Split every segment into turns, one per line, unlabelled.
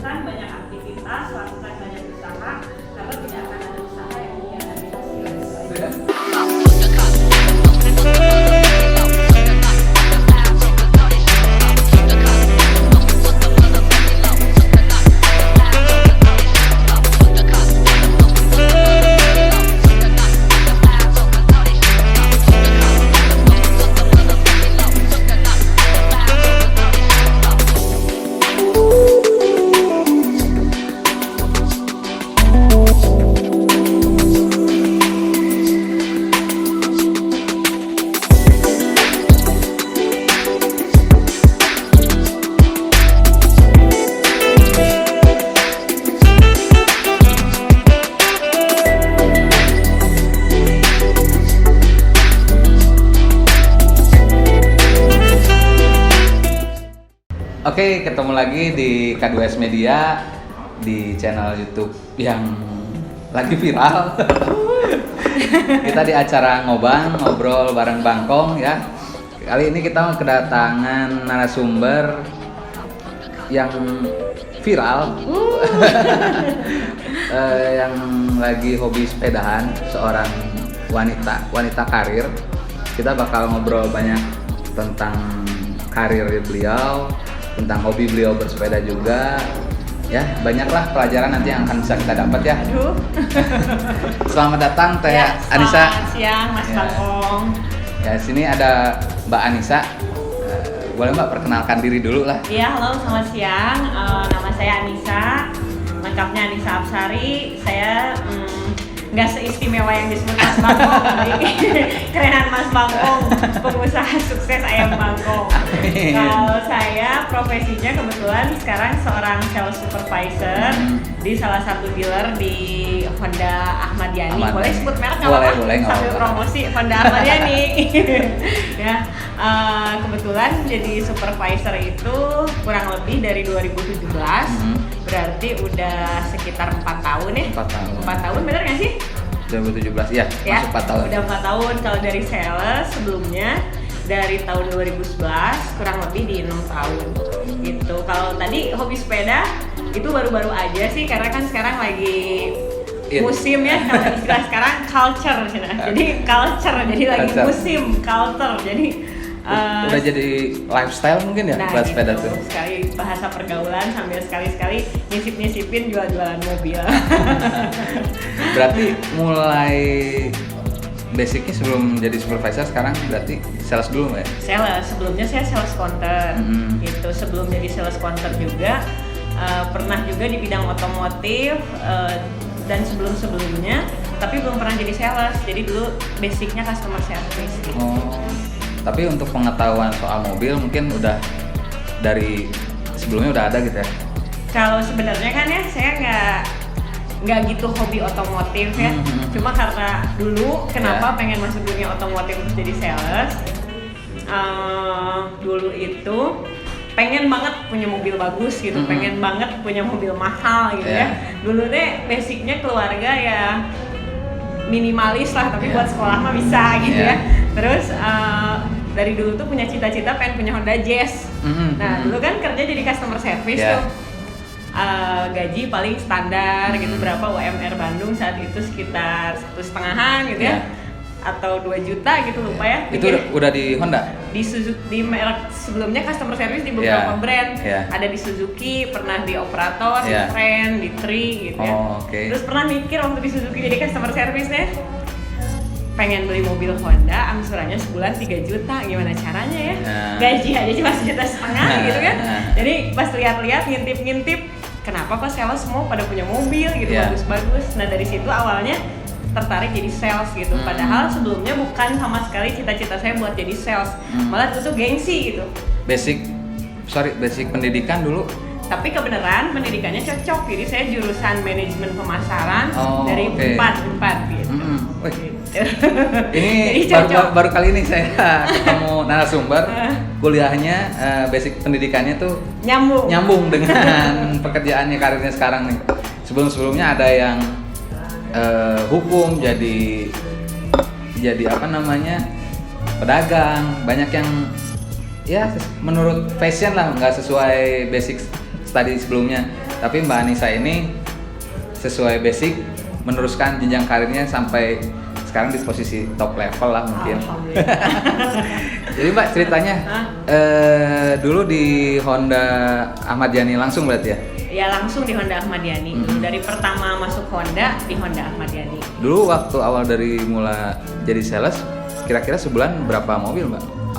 lakukan banyak aktivitas, lakukan banyak usaha, karena tidak akan ada usaha yang mengkhianati hasil.
Oke, ketemu lagi di K2S Media di channel YouTube yang lagi viral. Kita di acara ngobrol bareng Bangkong ya. Kali ini kita kedatangan narasumber yang viral, yang lagi hobi sepedahan, seorang wanita karir. Kita bakal ngobrol banyak tentang karir beliau, tentang hobi beliau bersepeda juga, ya banyaklah pelajaran nanti yang akan bisa kita dapat ya.
Aduh.
Selamat datang Teh
Ya,
Anissa.
selamat siang Mas
Ya.
Bangkong.
Ya sini ada Mbak Anissa. Boleh Mbak perkenalkan diri dulu lah.
Iya, halo selamat siang. Nama saya Anissa, lengkapnya Anissa Apsari. Saya nggak seistimewa yang disebut Mas Bangkong, kerenan Mas Bangkong, pengusaha sukses ayam Bangkong. Kalau saya profesinya kebetulan sekarang seorang sales supervisor di salah satu dealer di Honda Ahmad Yani. Boleh sebut merek nggak apa-apa?
Boleh, nggak
Sambil
apa-apa.
promosi Honda Ahmad Yani. Ya, kebetulan jadi supervisor itu kurang lebih dari 2017. Berarti udah sekitar 4 tahun ya?
4 tahun.
4 tahun bener nggak sih?
2017 ya, masuk 4 tahun.
Udah 4 tahun. Kalau dari sales sebelumnya dari tahun 2011 kurang lebih di 6 tahun gitu. Kalau tadi hobi sepeda itu baru-baru aja sih, karena kan sekarang lagi musim ya, kalau istilah sekarang culture. Jadi culture, jadi lagi
Culture.
musim culture. Jadi
Udah jadi lifestyle mungkin ya buat sepeda tuh.
sekali bahasa pergaulan sambil sekali-sekali nyisip-nyisipin jual-jualan mobil.
Berarti mulai basicnya sebelum jadi supervisor sekarang berarti sales dulu ya?
Sales, sebelumnya saya sales counter gitu. Sebelum jadi sales counter juga pernah juga di bidang otomotif, dan sebelumnya tapi belum pernah jadi sales. Jadi dulu basicnya customer service gitu.
Oh, tapi untuk pengetahuan soal mobil mungkin udah dari sebelumnya udah ada gitu ya?
Kalau sebenarnya kan ya saya nggak gitu hobi otomotif ya. Cuma karena dulu kenapa pengen masuk dunia otomotif terus jadi sales, dulu itu pengen banget punya mobil bagus gitu, pengen banget punya mobil mahal gitu ya. Dulu deh basicnya keluarga ya minimalis lah, tapi buat sekolah mah bisa gitu ya. Terus dari dulu tuh punya cita-cita pengen punya Honda Jazz. Nah dulu kan kerja jadi customer service tuh. Gaji paling standar gitu, berapa UMR Bandung saat itu sekitar 1,5 gitu ya, atau 2 juta gitu, lupa ya.
Itu udah di Honda?
Di Suzuki, di merek sebelumnya customer service di beberapa brand. Ada di Suzuki, pernah di Operator, di Trend, di Tri gitu ya. Terus pernah mikir waktu di Suzuki jadi customer service deh, pengen beli mobil Honda, angsurannya sebulan 3 juta, gimana caranya ya? Gaji aja cuma 1,5 juta gitu kan. Jadi pas lihat-lihat, ngintip-ngintip, kenapa kok sales semua pada punya mobil gitu, bagus-bagus. Nah dari situ awalnya tertarik jadi sales gitu. Padahal sebelumnya bukan sama sekali cita-cita saya buat jadi sales. Malah itu tuh gengsi gitu.
Basic pendidikan dulu.
Tapi kebenaran pendidikannya cocok. Jadi saya jurusan manajemen pemasaran dari Unpad gitu.
Ini baru kali ini saya ketemu narasumber kuliahnya, basic pendidikannya tuh nyambung dengan pekerjaannya, karirnya sekarang nih. Sebelumnya ada yang hukum, jadi apa namanya, pedagang, banyak yang ya menurut fashion lah, nggak sesuai basic study sebelumnya. Tapi Mbak Anissa ini sesuai basic meneruskan jenjang karirnya sampai sekarang di posisi top level lah mungkin. Jadi Mbak ceritanya dulu di Honda Ahmad Yani langsung berarti ya?
Ya langsung di Honda Ahmad Yani. Dari pertama masuk Honda di Honda Ahmad Yani.
Dulu waktu awal dari mulai jadi sales, kira-kira sebulan berapa mobil Mbak?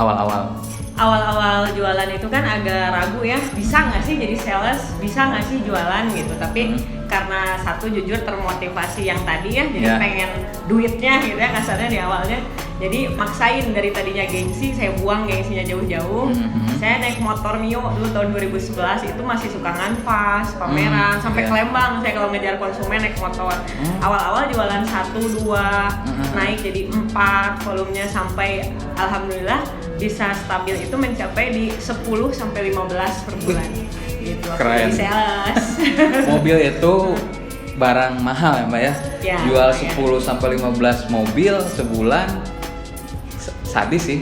Awal-awal jualan itu kan agak ragu ya, bisa nggak sih jadi sales, bisa nggak sih jualan gitu. Tapi karena satu jujur termotivasi yang tadi ya, jadi pengen duitnya gitu ya kasarnya di awalnya. Jadi maksain dari tadinya gengsi, saya buang gengsinya jauh-jauh. Saya naik motor Mio dulu tahun 2011, itu masih suka nganvas, pameran, sampai ke Lembang saya kalau ngejar konsumen naik motor. Awal-awal jualan 1, 2, naik jadi 4 volumenya sampai alhamdulillah bisa stabil itu mencapai di 10 sampai 15 per bulan. Gitu.
Keren.
Jadi sales.
Mobil itu barang mahal ya Mbak ya? Jual 10 sampai 15 mobil sebulan sadis sih.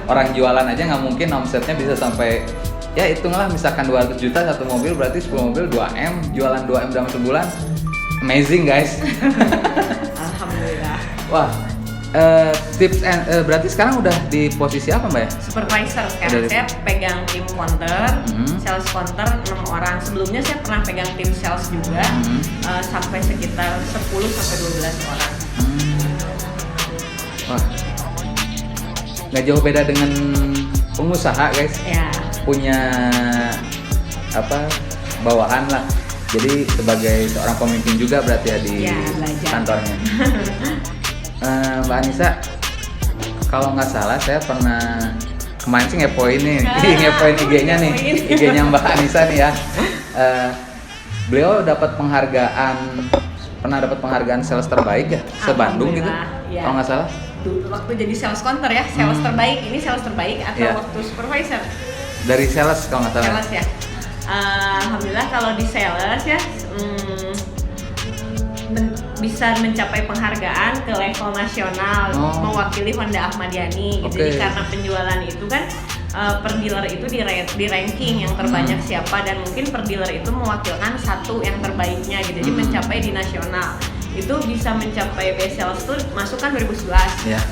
Orang jualan aja nggak mungkin omsetnya bisa sampai ya hitunglah misalkan 200 juta satu mobil, berarti 10 mobil 2M, jualan 2M dalam sebulan. Amazing guys.
Alhamdulillah.
Wah, tips berarti sekarang udah di posisi apa Mbak ya?
Supervisor sekarang. Saya pegang tim counter, sales counter 6 orang. Sebelumnya saya pernah pegang tim sales juga, sampai sekitar 10 sampai 12 orang.
Wah, nggak jauh beda dengan pengusaha guys.
Ya.
Punya bawahan lah. Jadi sebagai seorang pemimpin juga berarti ya di kantornya. Mbak Anissa, kalau nggak salah saya pernah kemarin sih ngepoin IG-nya nih, IG-nya Mbak Anissa nih ya. Beliau pernah dapat penghargaan sales terbaik ya, se-Bandung gitu, kalau nggak salah.
Waktu jadi sales counter ya, sales terbaik, ini sales terbaik atau waktu supervisor?
Dari sales kalau nggak salah.
Sales ya. Alhamdulillah kalau di sales ya bisa mencapai penghargaan ke level nasional, mewakili Honda Ahmad Yani gitu. Jadi karena penjualan itu kan per dealer itu di ranking yang terbanyak siapa, dan mungkin per dealer itu mewakilkan satu yang terbaiknya gitu. Jadi mencapai di nasional. Itu bisa mencapai best sales tuh masuk kan 2011,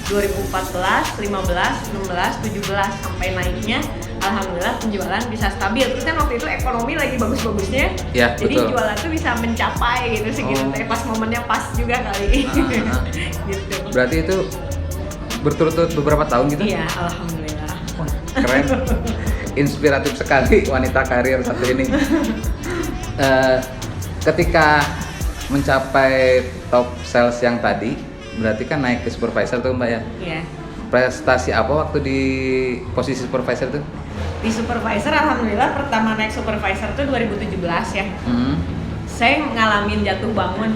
2014, 15, 16, 17 sampai naiknya alhamdulillah penjualan bisa stabil. Terus kan waktu itu ekonomi lagi bagus-bagusnya, jadi jualan tuh bisa mencapai gitu segitu. Pas momennya pas juga kali. Gitu.
Berarti itu berturut-turut beberapa tahun gitu?
Iya, alhamdulillah.
Keren, inspiratif sekali wanita karir satu ini. Ketika mencapai top sales yang tadi, berarti kan naik ke supervisor tuh Mbak ya?
Iya.
Prestasi apa waktu di posisi supervisor tuh?
Di supervisor alhamdulillah pertama naik supervisor tuh 2017 ya. Saya ngalamin jatuh bangun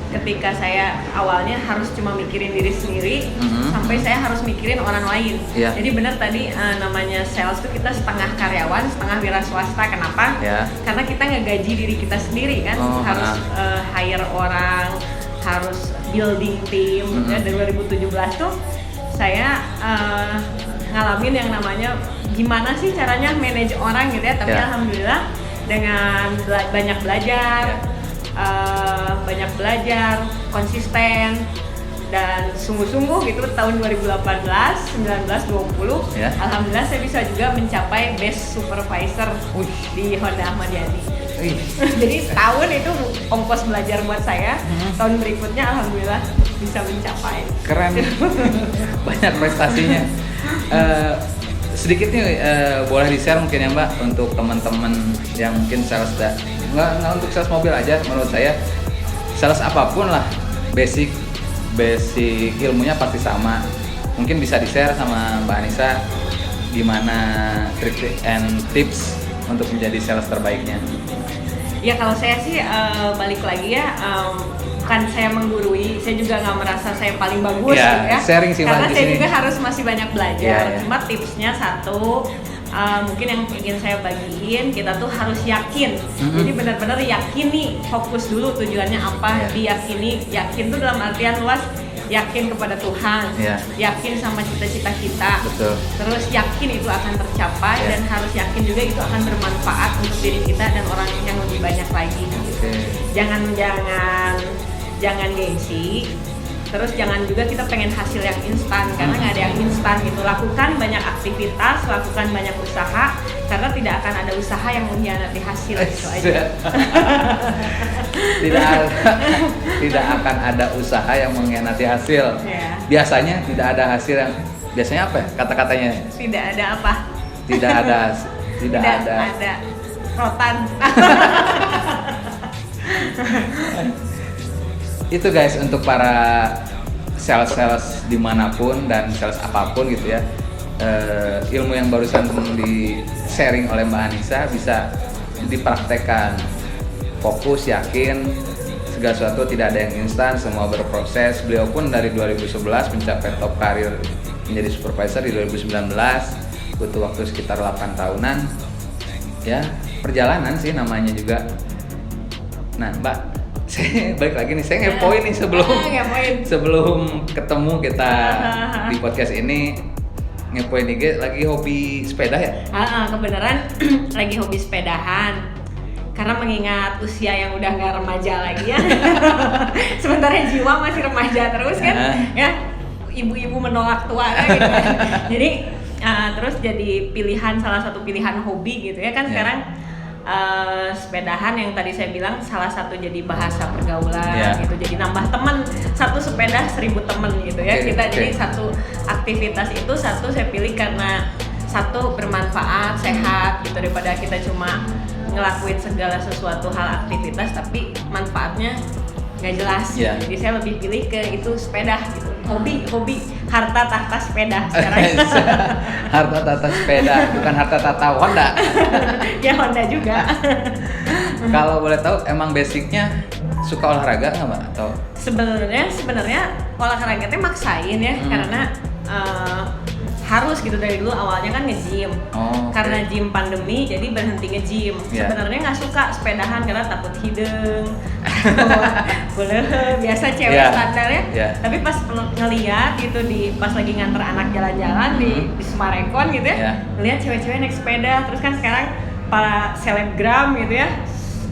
ketika saya awalnya harus cuma mikirin diri sendiri, sampai saya harus mikirin orang lain. Jadi benar tadi namanya sales tuh kita setengah karyawan, setengah wira swasta. Kenapa? Karena kita ngegaji diri kita sendiri kan, harus hire orang, harus building team. Dari 2017 tuh saya ngalamin yang namanya gimana sih caranya manage orang gitu ya. Tapi alhamdulillah dengan banyak belajar, konsisten dan sungguh-sungguh gitu tahun 2018, 19, 20 alhamdulillah saya bisa juga mencapai best supervisor di Honda Ahmad Yani. Jadi setahun itu ongkos belajar buat saya, tahun berikutnya alhamdulillah bisa mencapai.
Keren. Banyak prestasinya. Sedikit nih boleh di-share mungkin ya Mbak untuk teman-teman yang mungkin sales nggak untuk sales mobil aja, menurut saya sales apapun lah basic ilmunya pasti sama. Mungkin bisa di-share sama Mbak Anissa gimana trik and tips untuk menjadi sales terbaiknya.
Ya kalau saya sih balik lagi ya, bukan saya menggurui, saya juga nggak merasa saya paling bagus gitu ya.
Sharing sih
karena saya juga harus masih banyak belajar. Cuma tipsnya satu, mungkin yang ingin saya bagiin, kita tuh harus yakin. Jadi benar-benar yakin nih, fokus dulu tujuannya apa, diyakini. Yakin tuh dalam artian luas, yakin kepada Tuhan, yakin sama cita-cita kita, terus yakin itu akan tercapai, dan harus yakin juga itu akan bermanfaat untuk diri kita dan orang yang lebih banyak lagi. Jangan gengsi. Terus jangan juga kita pengen hasil yang instan, karena nggak ada yang instan gitu. Lakukan banyak aktivitas, lakukan banyak usaha, karena tidak akan ada usaha yang mengkhianati hasil. Itu aja.
tidak akan ada usaha yang mengkhianati hasil. Biasanya tidak ada hasil yang biasanya apa ya kata-katanya?
Tidak ada apa?
Tidak ada
rotan.
Itu guys untuk para sales dimanapun dan sales apapun gitu ya, ilmu yang barusan di sharing oleh Mbak Anissa bisa dipraktekkan. Fokus, yakin, segala sesuatu tidak ada yang instan, semua berproses. Beliau pun dari 2011 mencapai top karir menjadi supervisor di 2019, butuh waktu sekitar 8 tahunan ya, perjalanan sih namanya juga. Nah Mbak, saya balik lagi nih, saya ngepoin nih sebelum ketemu kita di podcast ini, ngepoin IG lagi hobi sepeda ya?
Kebenaran lagi hobi sepedahan, karena mengingat usia yang udah nggak remaja lagi ya. Sementara jiwa masih remaja terus kan, ya ibu-ibu menolak tua gitu. Jadi terus jadi salah satu pilihan hobi gitu ya kan sekarang. Sepedahan yang tadi saya bilang salah satu jadi bahasa pergaulan gitu, jadi nambah teman, satu sepeda 1000 teman gitu ya. Jadi satu aktivitas itu saya pilih karena satu bermanfaat, sehat gitu, daripada kita cuma ngelakuin segala sesuatu hal aktivitas tapi manfaatnya nggak jelas. Jadi saya lebih pilih ke itu sepeda gitu. Hobi harta tahta sepeda sekarang.
Harta tahta sepeda, bukan harta tahta Honda.
Ya Honda juga.
Kalau boleh tahu emang basicnya suka olahraga nggak Mbak? Atau
sebenarnya olahraga teh maksain ya, karena harus gitu dari dulu. Awalnya kan nge-gym, karena gym pandemi jadi berhenti nge-gym. Sebenarnya nggak suka sepedahan karena takut hidung, boleh biasa cewek standar ya. Tapi pas ngeliat gitu pas lagi nganter anak jalan-jalan di Sumarekon gitu ya, ngeliat cewek-cewek naik sepeda. Terus kan sekarang para selebgram gitu ya,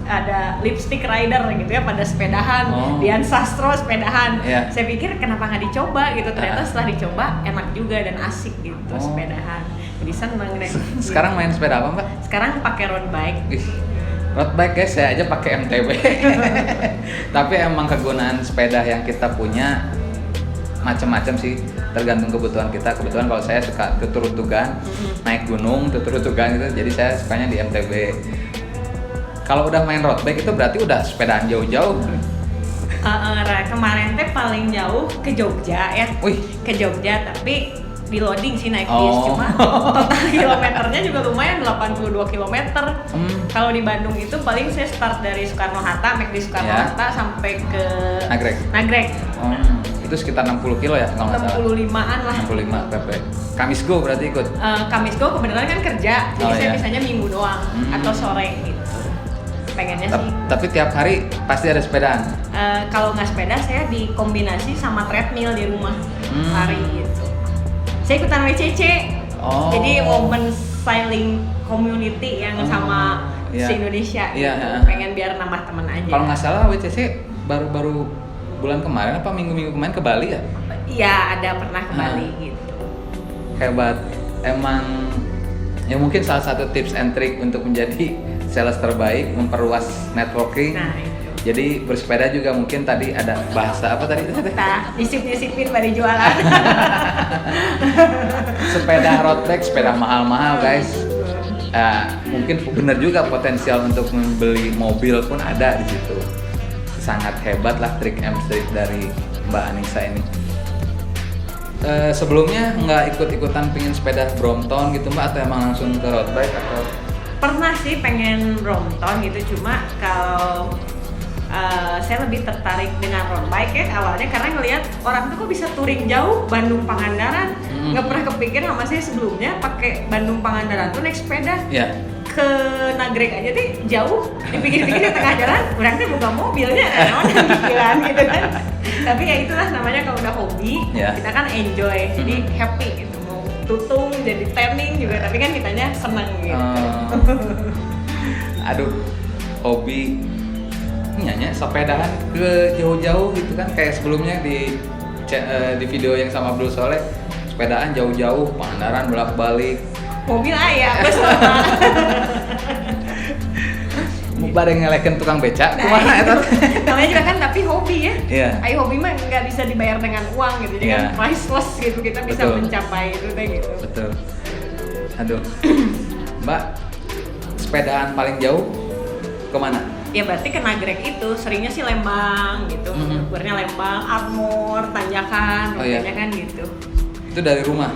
ada lipstick rider gitu ya pada sepedahan, Dian Sastro sepedahan. Saya pikir kenapa nggak dicoba gitu, ternyata setelah dicoba enak juga dan asik gitu sepedahan. Jadi seneng deh.
Sekarang main sepeda apa Mbak?
Sekarang pakai road bike.
Road bike guys, saya aja pakai MTB. Tapi emang kegunaan sepeda yang kita punya macam-macam sih, tergantung kebutuhan kita. Kebetulan kalau saya suka tutur-tugan, naik gunung tutur-tugan gitu, jadi saya sukanya di MTB. Kalau udah main road bike itu berarti udah sepedaan jauh-jauh.
Kemarin teh paling jauh ke Jogja ya. Ke Jogja, tapi di loading sih naik bis, cuma total kilometernya juga lumayan 82 km. Kalau di Bandung itu paling saya start dari Soekarno-Hatta, naik di Soekarno-Hatta sampai ke Nagrek.
Itu sekitar 60 kilo ya kalau nggak salah.
65-an lah.
65 pp. Kamisgo berarti ikut?
Kamisgo kebetulan kan kerja, jadi saya biasanya minggu doang atau sore gitu. Pengennya sih.
Tapi tiap hari pasti ada sepedaan?
Kalau nggak sepeda, saya dikombinasi sama treadmill di rumah lari gitu. Saya ikutan WCC, jadi Women Cycling Community yang sama se-Indonesia gitu. Pengen biar nambah teman aja.
Kalau nggak salah WCC baru bulan kemarin apa minggu-minggu kemarin ke Bali ya?
Iya, ada pernah ke Bali gitu.
Hebat, emang ya mungkin salah satu tips and trick untuk menjadi sales terbaik, memperluas networking. Jadi bersepeda juga mungkin tadi ada bahasa apa tadi?
Nyisip-nyisipin bari jualan.
Sepeda road bike, sepeda mahal-mahal guys. Mungkin benar juga potensial untuk membeli mobil pun ada di situ. Sangat hebat lah trik and trick dari Mbak Anissa ini. Sebelumnya nggak ikut-ikutan pengen sepeda Brompton gitu Mbak, atau emang langsung ke road bike atau?
Pernah sih pengen Brompton gitu, cuma kalau saya lebih tertarik dengan road bike ya awalnya karena ngelihat orang tuh kok bisa touring jauh Bandung Pangandaran. Nggak pernah kepikir sama saya sebelumnya pakai Bandung Pangandaran tuh naik sepeda ke Nagrek aja deh jauh, dipikir-pikir di tengah jalan orang tuh buka mobilnya pikiran gitu kan. Tapi ya itulah namanya kalau udah hobi kita kan enjoy, jadi happy gitu, mau tutung jadi tanning juga tapi kan kitanya seneng gitu.
Aduh, hobi nyanyi sepedahan ke jauh-jauh gitu kan, kayak sebelumnya di video yang sama Abdul Soleh, sepedaan jauh-jauh, Pangandaran bolak-balik.
Mobil aya, bus
bareng ngelekin tukang beca, kumaha eta?
Namanya juga kan tapi hobi ya.
Iya.
Ayo hobi mah nggak bisa dibayar dengan uang gitu, jadi kan priceless gitu, kita bisa mencapai itu deh gitu.
Betul. Aduh, Mbak, sepedaan paling jauh kemana?
Ya berarti ke Nagrek itu, seringnya sih Lembang gitu, ukurannya Lembang, Armor, Tanjakan, kan gitu.
Itu dari rumah?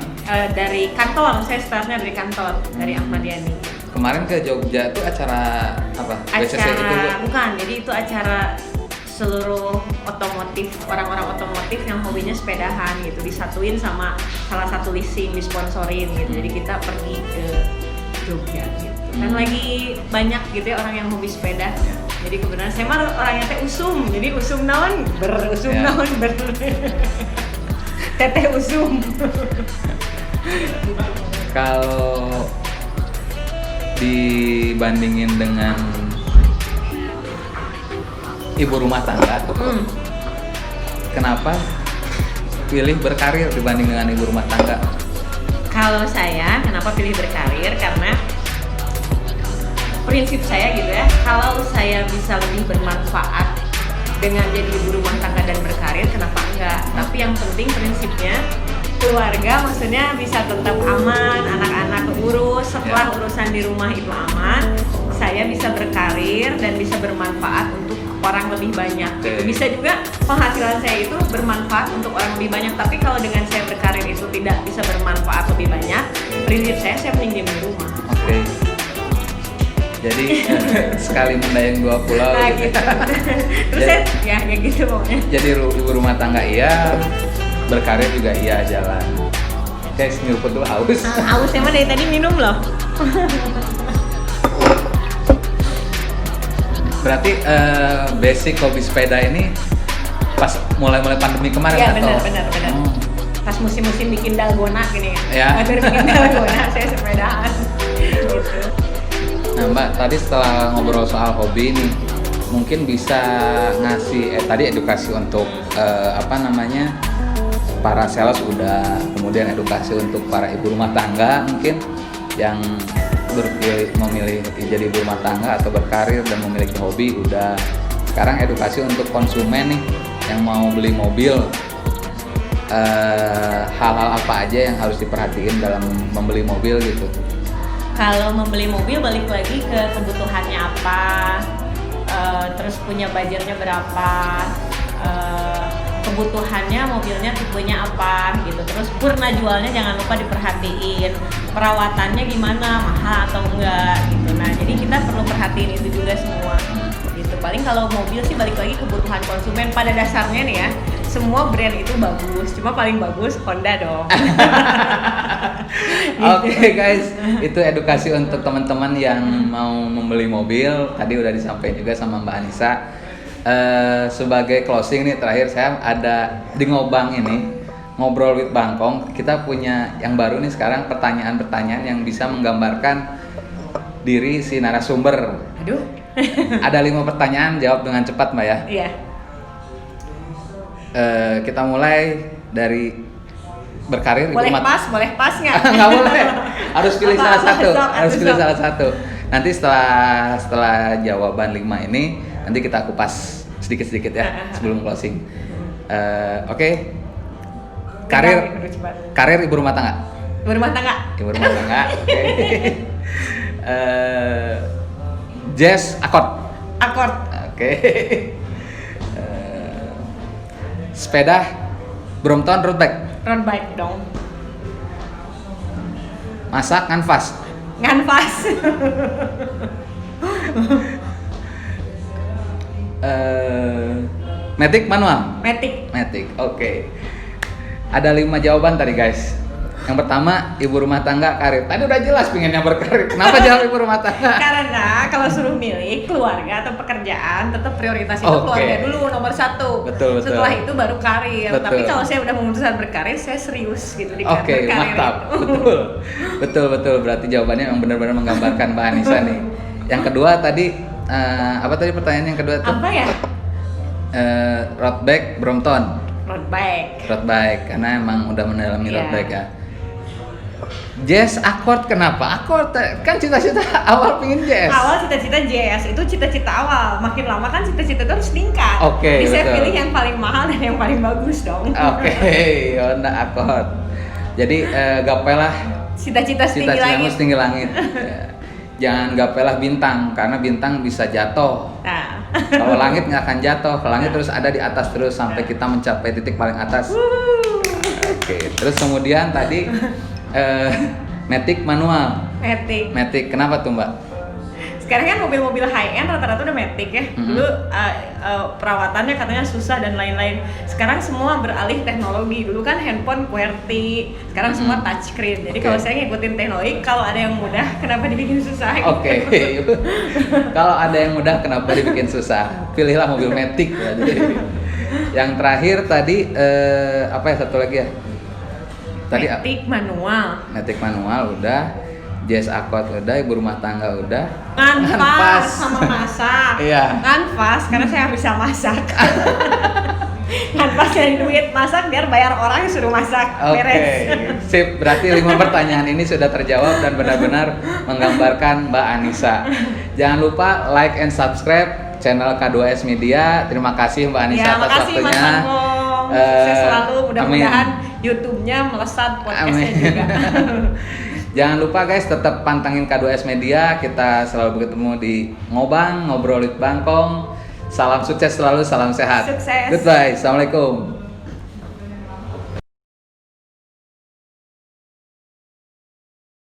Dari kantor, saya startnya dari kantor, dari Ahmad Yani.
Kemarin ke Jogja itu acara apa? BCC itu?
Bukan, jadi itu acara seluruh otomotif, orang-orang otomotif yang hobinya sepedahan gitu, disatuin sama salah satu leasing, disponsorin gitu. Jadi kita pergi ke Jogja gitu. Dan lagi banyak gitu ya orang yang hobi sepeda. Jadi kebetulan saya mah orangnya teh usum, jadi usum naon naon teteh usum.
Kalau dibandingin dengan ibu rumah tangga, kenapa pilih berkarir dibanding dengan ibu rumah tangga?
Kalau saya kenapa pilih berkarir, karena prinsip saya gitu ya, kalau saya bisa lebih bermanfaat dengan jadi ibu rumah tangga dan berkarir, kenapa enggak? Tapi yang penting prinsipnya keluarga, maksudnya bisa tetap aman, anak-anak urus, setelah urusan di rumah itu aman, saya bisa berkarir dan bisa bermanfaat untuk orang lebih banyak. Bisa juga penghasilan saya itu bermanfaat untuk orang lebih banyak, tapi kalau dengan saya berkarir itu tidak bisa bermanfaat lebih banyak, prinsip saya mending di rumah.
Oke. Jadi sekali mendayung dua pulau.
Nah, gitu. Terus saya ya gitu pokoknya. Jadi
ibu rumah tangga iya, berkarir juga iya jalan. Guys, nyuruput dulu haus.
Haus emang dari tadi minum loh.
Berarti basic hobi sepeda ini pas mulai pandemi kemarin
ya,
atau?
Benar. Pas musim-musim bikin dalgona gini
ya.
Baru bikin dalgona saya sepedaan. Gitu.
Nah Mbak, tadi setelah ngobrol soal hobi nih, mungkin bisa ngasih tadi edukasi untuk para sales udah, kemudian edukasi untuk para ibu rumah tangga mungkin yang memilih jadi ibu rumah tangga atau berkarir dan memiliki hobi udah. Sekarang edukasi untuk konsumen nih yang mau beli mobil, hal-hal apa aja yang harus diperhatiin dalam membeli mobil gitu.
Kalau membeli mobil balik lagi ke kebutuhannya apa, terus punya budgetnya berapa, kebutuhannya mobilnya tipenya apa gitu. Terus purna jualnya jangan lupa diperhatiin, perawatannya gimana, mahal atau enggak gitu. Nah jadi kita perlu perhatiin itu juga semua gitu. Paling kalau mobil sih balik lagi kebutuhan konsumen. Pada dasarnya nih ya, semua brand itu bagus, cuma paling bagus Honda dong.
Oke guys, itu edukasi untuk teman-teman yang mau membeli mobil. Tadi udah disampaikan juga sama Mbak Anissa. Sebagai closing nih terakhir, saya ada di Ngobang ini ngobrol with Bangkong. Kita punya yang baru nih sekarang, pertanyaan-pertanyaan yang bisa menggambarkan diri si narasumber.
Aduh.
Ada 5 pertanyaan, jawab dengan cepat Mbak ya.
Iya.
Kita mulai dari berkarir.
Boleh pas nggak?
Nggak boleh. Harus pilih salah satu. Salah satu. Nanti setelah jawaban 5 ini, nanti kita kupas sedikit-sedikit ya sebelum closing. Oke. Karir ibu rumah tangga.
Ibu rumah tangga.
Oke. Jazz akord. Oke. Sepeda Brompton road bike.
Road bike dong.
Masak nganvas. Matic manual. Matic. Oke. Ada 5 jawaban tadi guys. Yang pertama, ibu rumah tangga, karir. Tadi udah jelas pengennya berkarir. Kenapa jawab ibu rumah tangga?
Karena kalau suruh milih keluarga atau pekerjaan, tetap prioritas itu keluarga dulu nomor 1.
Betul.
Setelah itu baru karir. Betul. Tapi kalau saya udah memutuskan berkarir, saya serius gitu di berkarir.
Mantap. Betul. Berarti jawabannya memang benar-benar menggambarkan Mbak Anissa nih. Yang kedua tadi apa tadi pertanyaan yang kedua tuh?
Apa ya?
Road bike Brompton.
Road bike
karena emang udah mendalami road bike ya. Jazz Accord kenapa? Accord kan cita-cita awal pengen jazz.
Awal cita-cita jazz itu cita-cita awal. Makin lama kan cita-cita itu harus meningkat.
Oke,
Jadi saya pilih yang paling mahal dan yang paling bagus dong.
Oke, Honda Accord. Jadi gapailah
cita-cita
setinggi langit. Ya. Jangan gapailah bintang karena bintang bisa jatuh.
Nah.
Kalau langit nggak akan jatuh, kalau langit terus ada di atas terus sampai kita mencapai titik paling atas. Oke, terus kemudian tadi Matic manual. Matic, kenapa tuh Mbak?
Sekarang kan mobil-mobil high end rata-rata udah Matic ya. Dulu perawatannya katanya susah dan lain-lain. Sekarang semua beralih teknologi. Dulu kan handphone QWERTY, sekarang semua touchscreen. Jadi kalau saya ngikutin teknologi, kalau ada yang mudah, kenapa dibikin susah?
Oke. Kalau ada yang mudah, kenapa dibikin susah? Pilihlah mobil Matic. Yang terakhir tadi apa ya satu lagi ya? Tadi Matic manual udah, Jazz Accord udah, ibu rumah tangga udah.
Nganfas sama masak.
Iya.
Nganfas karena saya bisa masak. Nganfas dari duit masak biar bayar orang yang suruh masak.
Oke. Sip, berarti 5 pertanyaan ini sudah terjawab dan benar-benar menggambarkan Mbak Anissa. Jangan lupa like and subscribe channel K2S Media. Terima kasih Mbak Anissa atas waktunya.
Saya selalu mudah-mudahan YouTube-nya melesat, podcast-nya juga.
Jangan lupa guys, tetap pantengin K2S Media. Kita selalu bertemu di Ngobang, Ngobrol with Bangkong. Salam sukses selalu, salam sehat.
Sukses.
Goodbye, assalamualaikum.